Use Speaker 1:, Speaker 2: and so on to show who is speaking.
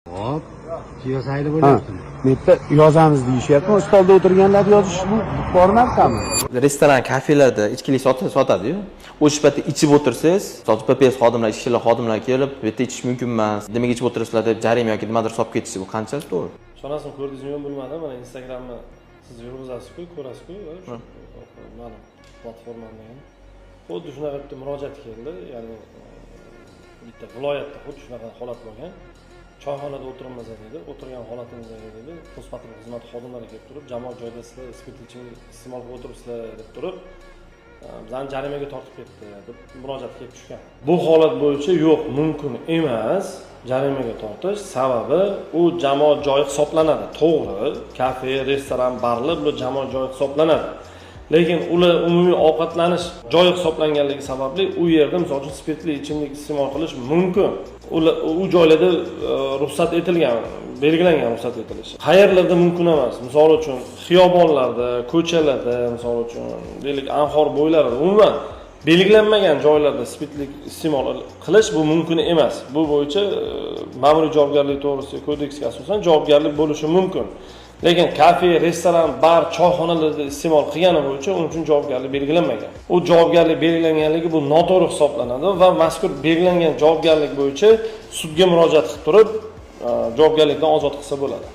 Speaker 1: Hop, yozayli bo'lyapti.
Speaker 2: Bu yerda yozamiz deyishyapti. Stolda o'tirganlar yozish bor narsami?
Speaker 3: Restoran, kafelarda ichkilik sotadi-yu. O'sha paytda ichib o'tirsangiz, so'z PPS xodimlar, ishchilar xodimlar kelib, bu yerda ichish mumkin emas. Nimaga ichib o'tirasizlar deb jarima yoki nimadir solib ketishsa, bu qanchasi to'g'ri?
Speaker 4: Shunasini ko'rdingizmi bilmadim. Mana Instagramni siz yurg'izasiz-ku, ko'rasiz-ku, mana platformadan. Xuddi shunaqa bitta murojaat keldi, ya'ni bitta viloyatda xuddi shunaqa holat bo'lgan. Choyxonada o'tiramiz dedi, o'tirgan holatimizda dedi, postpatrul xizmat xodimlari kelib turib, jamoat joyida sizlar spirtli ichimlik iste'mol qilib o'tiribsizlar deb turib, bizani jarimaga tortib ketdi deb murojaat kelib tushgan. Bu holat bo'yicha yo'q, mumkin emas jarimaga tortish, sababi u jamoat joyi hisoblanadi. To'g'ri, kafe, restoran, barlar bu jamoat joyi hisoblanadi. Lekin ular umumiy ovqatlanish joyi hisoblanganligi sababli u yerda misol uchun spirtli ichimlik iste'mol qilish mumkin. U joylarda ruxsat etilgan, belgilangan ruxsat etilishi. Qayerlarda mumkin emas? Misol uchun xiyobonlarda, ko'chalarda, misol uchun deylik anhor bo'ylarida, umuman belgilanmagan joylarda spirtli iste'mol qilish bu mumkin emas. Bu bo'yicha ma'muriy javobgarlik to'g'risida kodeksga asosan javobgarlik bo'lishi mumkin. Lekin kafe, restoran, bar, choyxonalarda iste'mol qilgani bo'yicha uning uchun javobgarlik belgilanmagan. U javobgarlik belgilanganligi bu noto'g'ri hisoblanadi va mazkur belgilangan javobgarlik bo'yicha sudga murojaat qilib turib, javobgarlikdan ozod qilsa bo'ladi.